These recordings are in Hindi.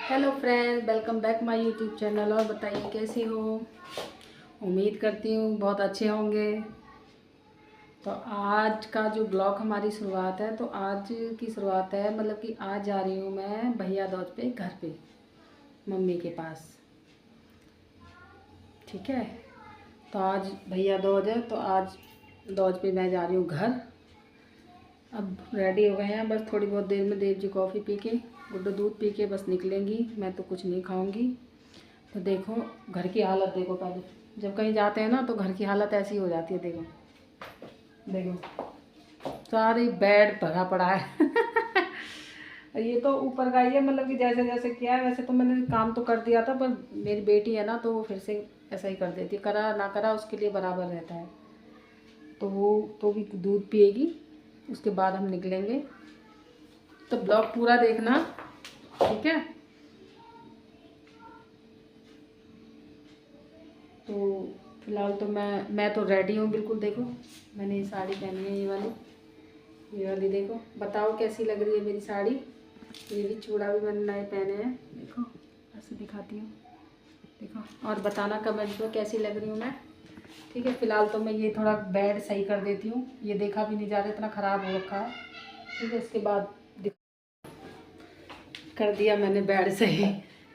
Hello friends, welcome back my YouTube channel. और बताइए कैसे हो। उम्मीद करती हूँ बहुत अच्छे होंगे। तो आज का जो ब्लॉग हमारी शुरुआत है, तो आज की शुरुआत है मतलब कि आज जा रही हूँ मैं भैया दूज पे घर पे मम्मी के पास। ठीक है, तो आज भैया दूज है, तो आज दूज पे मैं जा रही हूँ घर। अब रेडी हो गए हैं, बस थोड़ी बहुत देर में देव जी कॉफ़ी पी के, गुड्डू दूध पी के बस निकलेंगी। मैं तो कुछ नहीं खाऊंगी। तो देखो घर की हालत देखो, पहले जब कहीं जाते हैं ना तो घर की हालत ऐसी हो जाती है। देखो देखो सारी बेड भरा पड़ा है। ये तो ऊपर का ही है, मतलब कि जैसे जैसे किया है वैसे तो मैंने काम तो कर दिया था, पर मेरी बेटी है ना तो वो फिर से ऐसा ही कर देती है। करा ना करा उसके लिए बराबर रहता है। तो वो तो भी दूध पिएगी, उसके बाद हम निकलेंगे। तो ब्लॉग पूरा देखना, ठीक है। तो फिलहाल तो मैं तो रेडी हूँ बिल्कुल। देखो मैंने ये साड़ी पहनी है, ये वाली देखो। बताओ कैसी लग रही है मेरी साड़ी। ये भी चूड़ा भी मैंने नए पहने हैं, देखो ऐसे दिखाती हूँ। देखो और बताना कमेंट में कैसी लग रही हूँ मैं। ठीक है, फिलहाल तो मैं ये थोड़ा बेड सही कर देती हूँ। ये देखा भी नहीं जा रहा, इतना ख़राब हो रखा है। ठीक है, इसके बाद कर दिया मैंने बेड सही।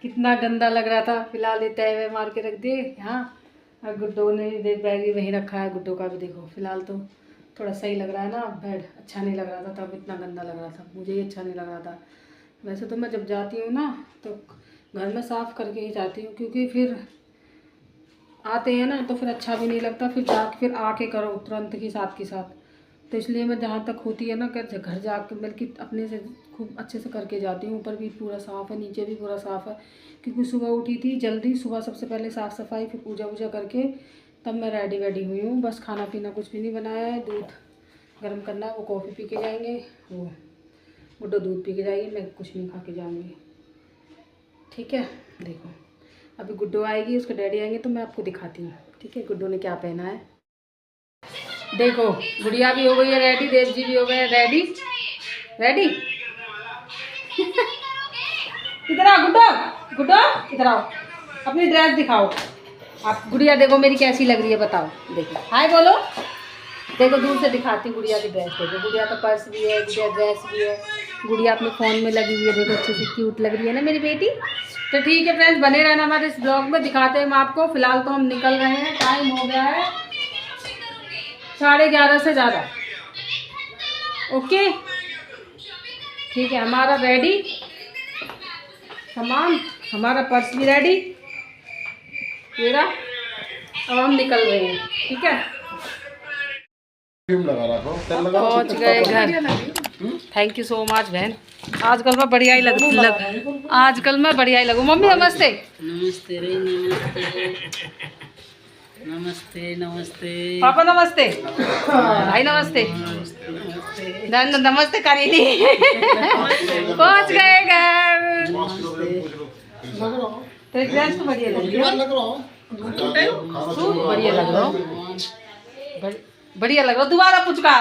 कितना गंदा लग रहा था। फिलहाल ये तय वह मार के रख दिए यहाँ। और गुड्डो ने देख बैग भी वहीं रखा है, गुड्डो का भी देखो। फिलहाल तो थोड़ा सही लग रहा है ना बेड। अच्छा नहीं लग रहा था तब, इतना गंदा लग रहा था, मुझे ही अच्छा नहीं लग रहा था। वैसे तो मैं जब जाती हूँ ना तो घर में साफ़ करके ही जाती हूँ, क्योंकि फिर आते हैं ना तो फिर अच्छा भी नहीं लगता। फिर आके करो तुरंत की साथ। तो इसलिए मैं जहाँ तक होती है ना घर जाके बल्कि अपने से खूब अच्छे से करके जाती हूँ। ऊपर भी पूरा साफ़ है, नीचे भी पूरा साफ़ है, क्योंकि सुबह उठी थी जल्दी। सुबह सबसे पहले साफ़ सफाई, फिर पूजा वूजा करके तब मैं रेडी वेडी हुई हूँ। बस खाना पीना कुछ भी नहीं बनाया है। दूध गर्म करना है, वो कॉफ़ी पी के जाएंगे, वो गुड्डो दूध पी के जाएगी, मैं कुछ नहीं खा के जाऊँगी। ठीक है, देखो अभी गुड्डो आएगी, उसके डैडी आएंगे तो मैं आपको दिखाती हूँ। ठीक है, गुड्डो ने क्या पहना है देखो। गुड़िया भी हो गई है रेडी, देव जी भी हो गए हैं रेडी। इधर आओ गुड्डो इधर आओ, अपनी ड्रेस दिखाओ। आप गुड़िया देखो मेरी कैसी लग रही है, बताओ। देखो हाय बोलो। देखो दूर से दिखाती हूँ गुड़िया की ड्रेस। देखो गुड़िया का पर्स भी है, गुड़िया ड्रेस भी है। गुड़िया अपने फ़ोन में लगी हुई है, देखो अच्छी सी क्यूट लग रही है ना मेरी बेटी। तो ठीक है फ्रेंड्स, बने रहना हमारे इस ब्लॉग में, दिखाते हैं हम आपको। फिलहाल तो हम निकल रहे हैं, टाइम हो गया है 11:30 से ज़्यादा। ओके ठीक है, हमारा रेडी सामान, हमारा पर्स भी रेडी मेरा। अब हम निकल रहे हैं, ठीक है। पहुँच गए घर। थैंक यू सो मच बहन। आजकल मैं बढ़िया ही आजकल मैं बढ़िया ही लगूँ। मम्मी नमस्ते। नमस्ते नमस्ते नमस्ते पापा नमस्ते, भाई नमस्ते। नमस्ते करी नहीं। पहुँच गए घर। तो ड्रेस तो बढ़िया लग रही है, सूट बढ़िया लग रहा हो, बढ़िया लग रहा हो। दोबारा पुचका।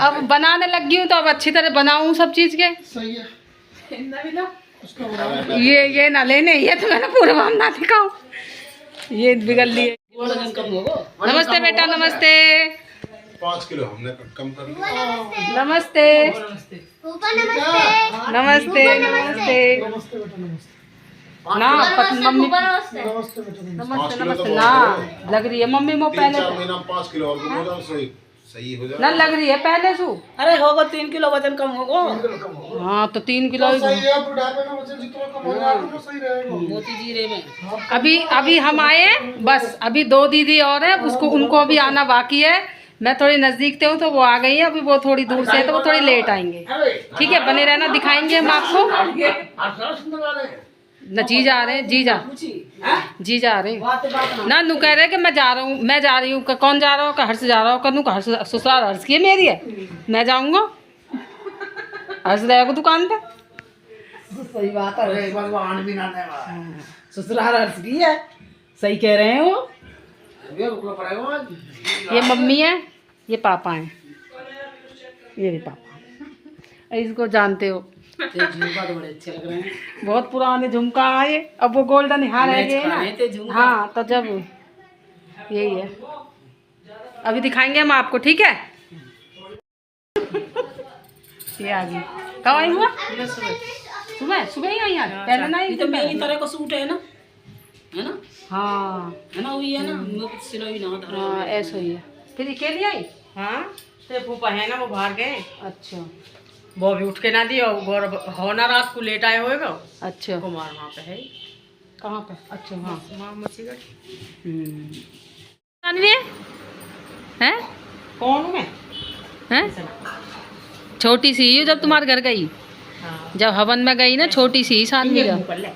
अब बनाने लगी हूँ तो अब अच्छी तरह बनाऊँ सब चीज़ के। ये ना लेने, ये तो मैंने पूरा हम ना दिखाऊं, ये बिगड़ लिए। नमस्ते बेटा, नमस्ते। 5 किलो हमने कम कर लिया। नमस्ते नमस्ते नमस्ते ना मम्मी नमस्ते नमस्ते ना लग रही है मम्मी वो पहले 4 महीना 5 किलो और हो जाओ, सही हो जाए ना लग रही है पहले सु। अरे होगा 3 किलो वजन कम होगा। हाँ तो 3 किलो ही सही है, बुढ़ापे में वजन जितना कम होगा तो सही रहेगा। मोती जीरे में अभी हम आए हैं, बस अभी 2 दीदी और है, उसको उनको भी आना बाकी है। मैं थोड़ी नज़दीक से हूँ तो वो आ गई है, अभी वो थोड़ी दूर से है तो वो थोड़ी लेट आएंगे। ठीक है, बने रहना, दिखाएंगे हम आपको। न जीजा आ रहे हैं, जीजा आ रहे हैं ना। नू कह रहे कि मैं जा रही हूँ। कौन जा रहा हो? हर्ष जा रहा हो। कनू का हर्ष ससुराल हर्ष की है मेरी है, मैं जाऊँगा। हर्ष रहेगा दुकान पे। सही बात है, भगवान भी ना ससुराल हर्ष की है, सही कह रहे हैं वो। ये मम्मी है, ये पापा हैं। ये रे पापा, इसको जानते हो, ये झुमका तो बड़े अच्छे लग रहे हैं। बहुत पुराने झुमका आए, अब वो गोल्डन यहाँ रह गए ना। थे झुमका। हाँ तो जब यही है, अभी दिखाएंगे हम आपको, ठीक है। ये आ गई, कब आई हुआ? सुबह सुबह ही आई आज, पहले ना ये तो मेरी तरह का सूट है ना, है ना? हाँ है ना, वही है ना, मैं सिलाई ना था। हाँ ऐसा ही है। फिर ये के लिए आई? हाँ ते फूफा है ना, वो बाहर गए, अच्छा वो भी उठ के ना दिया, और हो ना रात को लेट आए होएगा। अच्छा, कुमार वहाँ पे है। कहाँ पे? अच्छा हाँ। वहाँ मसीगढ़। जानवी है? कौन हूँ मैं? हैं? छोटी सी ही जब तुम्हारे घर गई, हाँ। जब हवन में गई ना, छोटी सी सानवी ये जब, मुँह कर ले।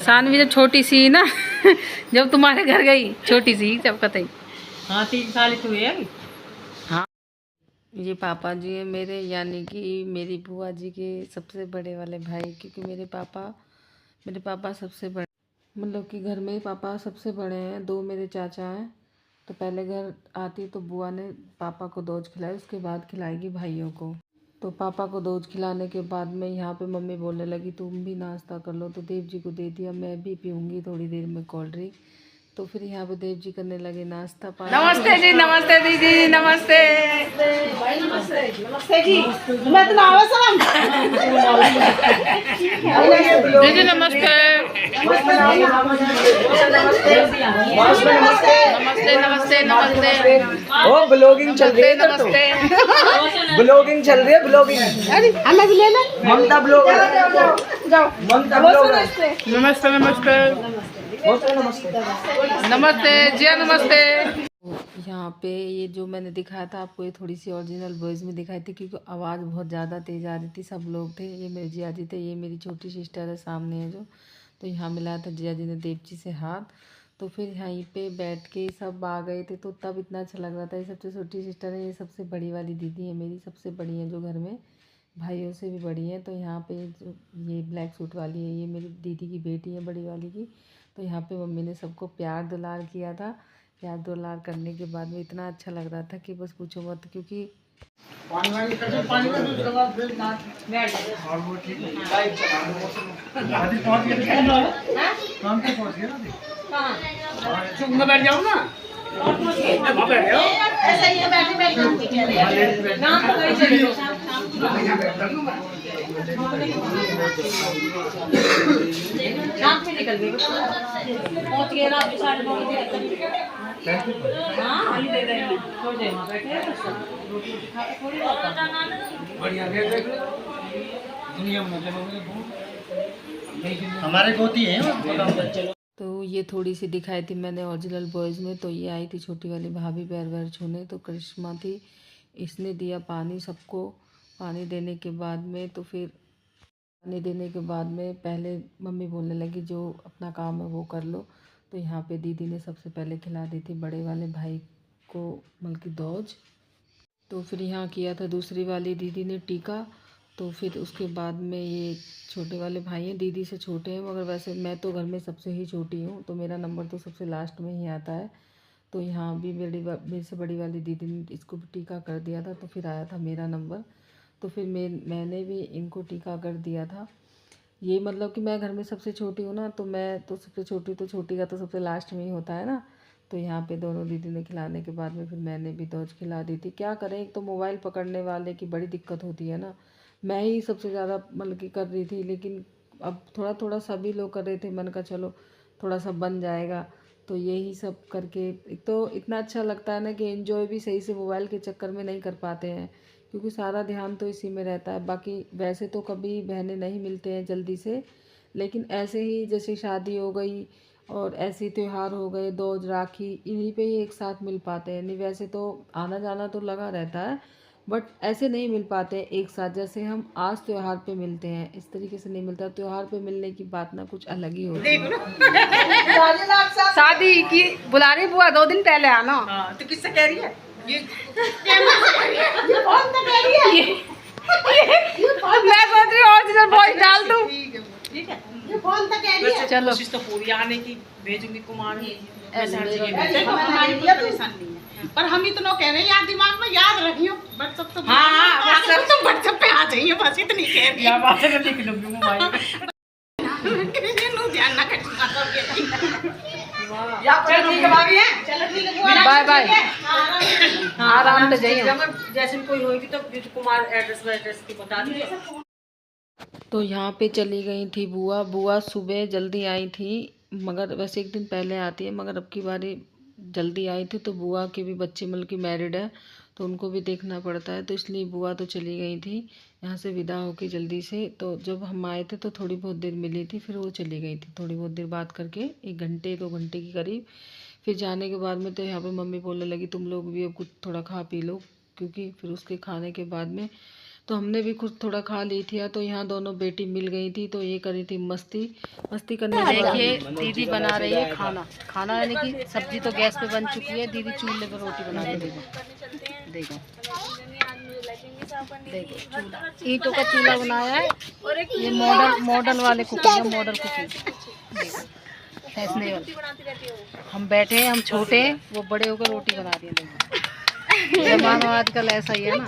सानवी जब छोटी सी ना जब तुम्हारे घर गई, छोटी सी जब कतई। हाँ 3 साल ही हुए अभी। हाँ ये पापा जी है मेरे, यानी कि मेरी बुआ जी के सबसे बड़े वाले भाई, क्योंकि मेरे पापा सबसे बड़े, मतलब कि घर में पापा सबसे बड़े हैं। 2 मेरे चाचा हैं। तो पहले घर आती तो बुआ ने पापा को दूध खिलाई, उसके बाद खिलाएगी भाइयों को। तो पापा को दूध खिलाने के बाद में यहाँ पे मम्मी बोलने लगी तुम भी नाश्ता कर लो, तो देव जी को दे दिया, मैं भी पीऊँगी थोड़ी देर में कोल्ड ड्रिंक। तो फिर यहाँ पे देव जी करने लगे नाश्ता पानी। नमस्ते जी, नमस्ते दीदी, नमस्ते। नमस्ते जी, मैं तो नावा सलाम। दीदी नमस्ते। नमस्ते नमस्ते नमस्ते। ओ ब्लॉगिंग चल रही है इधर तो, नमस्ते। ब्लॉगिंग चल रही है, ब्लॉगिंग। हमें भी लेना। ममता ब्लॉगर, ममता ब्लॉगर। नमस्ते नमस्ते नमस्ते जी, नमस्ते। यहाँ पे ये जो मैंने दिखाया था आपको, ये थोड़ी सी ओरिजिनल वॉइस में दिखाई थी, क्योंकि आवाज़ बहुत ज़्यादा तेज़ आ रही थी। सब लोग थे, ये मेरे जिया जी थे, ये मेरी छोटी सिस्टर है सामने है जो। तो यहाँ मिलाया था जिया जी ने देव जी से हाथ। तो फिर यहीं पे बैठ के सब आ गए थे, तो तब इतना अच्छा लग रहा था। ये सबसे छोटी सिस्टर है, ये सबसे बड़ी वाली दीदी है मेरी, सबसे बड़ी है जो घर में, भाइयों से भी बड़ी है। तो यहाँ पे जो ये ब्लैक सूट वाली है, ये मेरी दीदी की बेटी है, बड़ी वाली की। तो यहाँ पे मम्मी ने सबको प्यार दुलार किया था। प्यार दुलार करने के बाद में इतना अच्छा लग रहा था कि बस पूछो मत, क्योंकि बैठ जाओ ना, बैठ जाओ। ऐसा ही बैठे बैठे नाम तो नहीं चलेगा। नाम पे निकल गए, पहुंच गए ना अपनी साइड में। हाँ अभी दे रहे हैं, छोड़ दे वहाँ बैठे हैं, रोटी खा के थोड़ी बढ़िया दुनिया में हमारे गोती है। तो ये थोड़ी सी दिखाई थी मैंने ओरिजिनल बॉयज़ में। तो ये आई थी छोटी वाली भाभी पैर वैर छूने, तो करिश्मा थी, इसने दिया पानी सबको। पानी देने के बाद में तो फिर पानी देने के बाद में पहले मम्मी बोलने लगी जो अपना काम है वो कर लो। तो यहाँ पे दीदी ने सबसे पहले खिला दी थी बड़े वाले भाई को बल्कि दूध। तो फिर यहाँ किया था दूसरी वाली दीदी ने टीका। तो फिर उसके बाद में ये छोटे वाले भाई हैं, दीदी से छोटे हैं, मगर वैसे मैं तो घर में सबसे ही छोटी हूँ, तो मेरा नंबर तो सबसे लास्ट में ही आता है। तो यहाँ भी मेरे से बड़ी वाली दीदी ने इसको भी टीका कर दिया था, तो फिर आया था मेरा नंबर। तो फिर मैंने भी इनको टीका कर दिया था। ये मतलब कि मैं घर में सबसे छोटी हूँ ना, तो मैं तो सबसे छोटी, तो छोटी का तो सबसे लास्ट में ही होता है ना। तो यहाँ पे दोनों दीदी ने खिलाने के बाद में फिर मैंने भी दौज खिला दी थी। क्या करें, एक तो मोबाइल पकड़ने वाले की बड़ी दिक्कत होती है ना, मैं ही सबसे ज़्यादा मतलब कि कर रही थी, लेकिन अब थोड़ा थोड़ा सभी लोग कर रहे थे, मन का चलो थोड़ा सा बन जाएगा। तो यही सब करके एक तो इतना अच्छा लगता है ना कि एंजॉय भी सही से मोबाइल के चक्कर में नहीं कर पाते हैं, क्योंकि सारा ध्यान तो इसी में रहता है। बाकी वैसे तो कभी बहनें नहीं मिलते हैं जल्दी से, लेकिन ऐसे ही जैसे शादी हो गई और ऐसे त्यौहार हो गए, दूज राखी, इन्हीं पे ही एक साथ मिल पाते हैं। नहीं वैसे तो आना जाना तो लगा रहता है, बट ऐसे नहीं मिल पाते हैं एक साथ, जैसे हम आज त्यौहार पे मिलते हैं इस तरीके से नहीं मिलता। त्यौहार पे मिलने की बात ना कुछ अलग ही होती है। शादी की बुला रही बुआ 2 दिन पहले आना। हाँ तो किससे कह रही है ये? मैं सोच रही हूँ ओरिजिनल वॉइस डाल दूँ। ठीक है, चलो कोशिश तो पूरी आने की, भेजूंगी कुमार ऐसे परेशान नहीं है, पर हम इतना कह रहे हैं यार दिमाग में याद रखियो, बट सब तो हाँ बस इतनी कह दिया बात है लिख लूंगी मोबाइल में ध्यान ना कर चलो ठीक है भाभी है चलो ठीक है बाय बाय आराम से जाइए। जैसे कोई होगी तो कुमार एड्रेस की बता दीजिए। तो यहाँ पे चली गई थी बुआ। बुआ सुबह जल्दी आई थी, मगर वैसे एक दिन पहले आती है, मगर अब की बारी जल्दी आई थी। तो बुआ के भी बच्चे मतलब कि मैरिड है, तो उनको भी देखना पड़ता है, तो इसलिए बुआ तो चली गई थी यहाँ से विदा होके जल्दी से। तो जब हम आए थे तो थोड़ी बहुत देर मिली थी, फिर वो चली गई थी। थोड़ी बहुत देर बात करके 1 घंटे 2 घंटे के करीब, फिर जाने के बाद में तो यहाँ पे मम्मी बोलने लगी तुम लोग भी अब कुछ थोड़ा खा पी लो, क्योंकि फिर उसके खाने के बाद में तो हमने भी कुछ थोड़ा खा ली थी। तो यहाँ दोनों बेटी मिल गई थी, तो ये करी थी मस्ती करने। देखिए दीदी बना रही है खाना यानी कि सब्जी तो गैस पे बन चुकी है, दीदी चूल्हे पर रोटी बना रही है। देखो चूल्हा, ईंटों का चूल्हा बनाया है। ये मॉडल वाले कुकिंग है, मॉडल कुकिंग फैशनेबल। हम बैठे हैं, हम छोटे हैं, वो बड़े होकर रोटी बना रही है। देखो जमाना आजकल ऐसा ही है ना।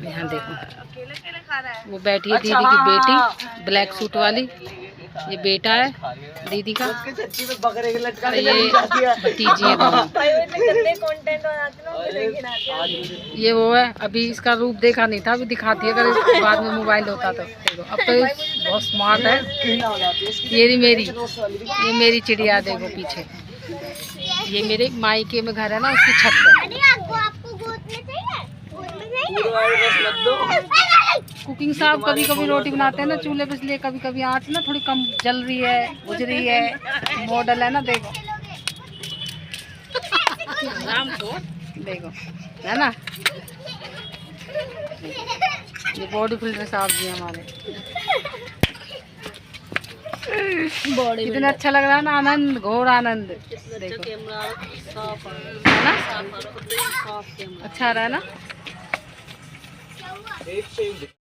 यहाँ देखो वो बैठी है दीदी की बेटी, ब्लैक सूट वाली, ये बेटा है दीदी का, ये भतीजी है दोनों। ये वो है, अभी इसका रूप देखा नहीं था, अभी दिखाती है अगर बाद में मोबाइल होता तो। देखो अब तो बहुत स्मार्ट है। ये मेरी चिड़िया देखो पीछे, ये मेरे मायके में घर है ना, उसकी छत पर। कुकिंग साहब कभी कभी रोटी बनाते हैं ना चूल्हे पे, इसलिए कभी कभी आँच ना थोड़ी कम जल रही है, बुझ रही है, मॉडल है ना। देखो देखो है ना, ये बॉडी फिल्टर साहब जी हमारे। कितना अच्छा लग रहा है ना, आनंद, घोर आनंद। देखो है ना, अच्छा रहा है ना।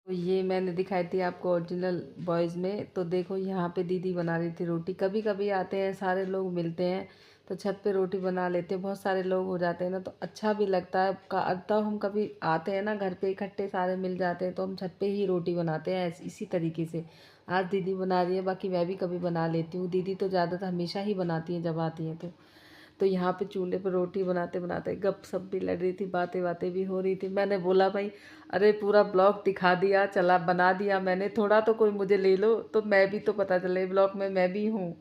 तो ये मैंने दिखाई थी आपको ओरिजिनल बॉयज़ में। तो देखो यहाँ पे दीदी बना रही थी रोटी। कभी कभी आते हैं, सारे लोग मिलते हैं तो छत पे रोटी बना लेते हैं। बहुत सारे लोग हो जाते हैं ना, तो अच्छा भी लगता है। तब हम कभी आते हैं ना घर पे, इकट्ठे सारे मिल जाते हैं, तो हम छत पे ही रोटी बनाते हैं इसी तरीके से। आज दीदी बना रही है, बाकी मैं भी कभी बना लेती हूँ। दीदी तो ज़्यादातर हमेशा ही बनाती हैं जब आती हैं। तो यहाँ पे चूल्हे पर रोटी बनाते बनाते गपशप भी लड़ रही थी, बातें भी हो रही थी। मैंने बोला भाई अरे पूरा ब्लॉग दिखा दिया, चला बना दिया मैंने, थोड़ा तो कोई मुझे ले लो, तो मैं भी तो पता चले ब्लॉग में मैं भी हूँ।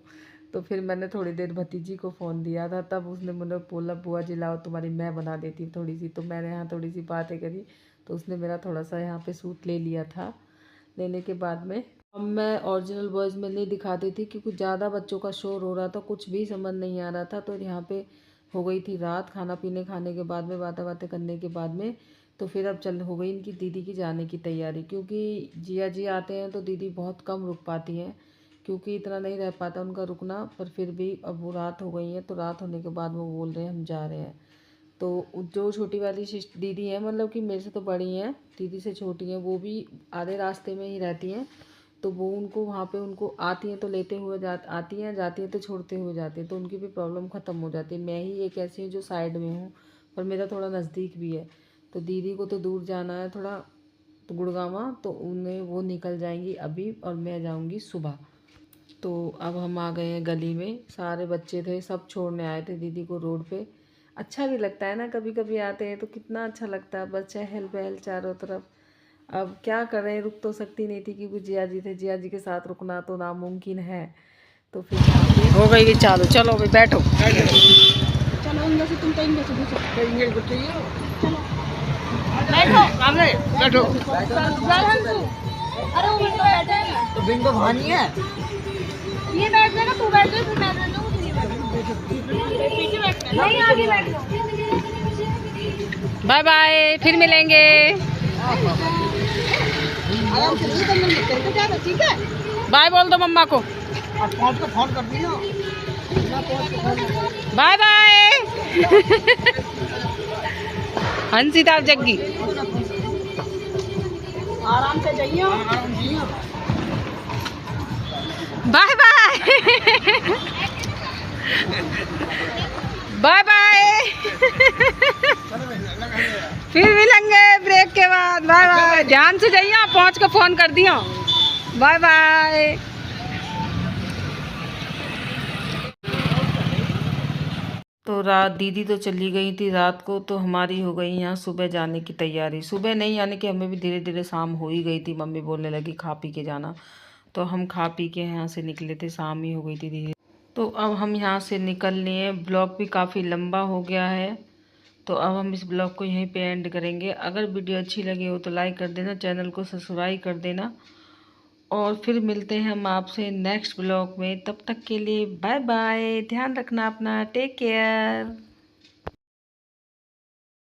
तो फिर मैंने थोड़ी देर भतीजी को फ़ोन दिया था, तब उसने मुझे बोला बुआ जी लाओ तुम्हारी मैं बना देती हूँ थोड़ी सी। तो मैंने यहाँ थोड़ी सी बातें करी, तो उसने मेरा थोड़ा सा यहाँ पे सूट ले लिया था। लेने के बाद में अब मैं ओरिजिनल बॉयज़ में नहीं दिखाती थी, क्योंकि ज़्यादा बच्चों का शोर हो रहा था, कुछ भी समझ नहीं आ रहा था। तो यहाँ पे हो गई थी रात, खाना पीने खाने के बाद में, बातें करने के बाद में, तो फिर अब हो गई इनकी दीदी की जाने की तैयारी। क्योंकि जिया जी आते हैं तो दीदी बहुत कम रुक पाती हैं, क्योंकि इतना नहीं रह पाता उनका रुकना। पर फिर भी अब वो रात हो गई है, तो रात होने के बाद वो बोल रहे हैं हम जा रहे हैं। तो जो छोटी वाली दीदी हैं, मतलब कि मेरे से तो बड़ी हैं, दीदी से छोटी हैं, वो भी आधे रास्ते में ही रहती हैं। तो वो उनको वहाँ पे उनको आती हैं तो लेते हुए आती हैं, जाती हैं तो छोड़ते हुए जाती हैं, तो उनकी भी प्रॉब्लम ख़त्म हो जाती है। मैं ही एक ऐसी हूँ जो साइड में हूँ, पर मेरा थोड़ा नज़दीक भी है। तो दीदी को तो दूर जाना है थोड़ा, तो गुड़गांवा, तो उन्हें वो निकल जाएंगी अभी और मैं जाऊँगी सुबह। तो अब हम आ गए हैं गली में, सारे बच्चे थे, सब छोड़ने आए थे दीदी को रोड पे। अच्छा भी लगता है ना, कभी कभी आते हैं तो कितना अच्छा लगता है, बस चहल पहल चारों तरफ। अब क्या करें, रुक तो सकती नहीं थी, क्योंकि जिया जी थे, जिया जी के साथ रुकना तो नामुमकिन है। तो फिर हो गई चालू, चलो भाई बैठो, चलो इनमें से तुम कहीं से बैठो अरे वो तो बैठा है तो बिंगो भानी है, ये बैठ जाएगा, तू बैठ जा, फिर मैं बैठ जाऊंगी, पीछे बैठना नहीं, आगे बैठ जाओ। बाय बाय, फिर मिलेंगे। ठीक है, बाय बोल दो मम्मा को, फोन कर दिया, बाय बाय। हंसिता जग्गी, आराम से जाइए, बाय बाय। बाय बाय, फिर मिलेंगे ब्रेक के बाद। धन्यवाद, बाय बाय। ध्यान से जाइए, आप पहुँच के फ़ोन कर दियो। Bye bye. तो रात दीदी तो चली गई थी रात को, तो हमारी हो गई यहाँ सुबह जाने की तैयारी। सुबह नहीं, यानी कि हमें भी धीरे धीरे शाम हो ही गई थी। मम्मी बोलने लगी खा पी के जाना, तो हम खा पी के यहाँ से निकले थे। शाम ही हो गई थी धीरे। तो अब हम यहाँ से निकल लिए। ब्लॉग भी काफ़ी लंबा हो गया है, तो अब हम इस ब्लॉग को यहीं पे एंड करेंगे। अगर वीडियो अच्छी लगी हो तो लाइक कर देना, चैनल को सब्सक्राइब कर देना, और फिर मिलते हैं हम आपसे नेक्स्ट ब्लॉग में। तब तक के लिए बाय बाय। ध्यान रखना अपना, टेक केयर।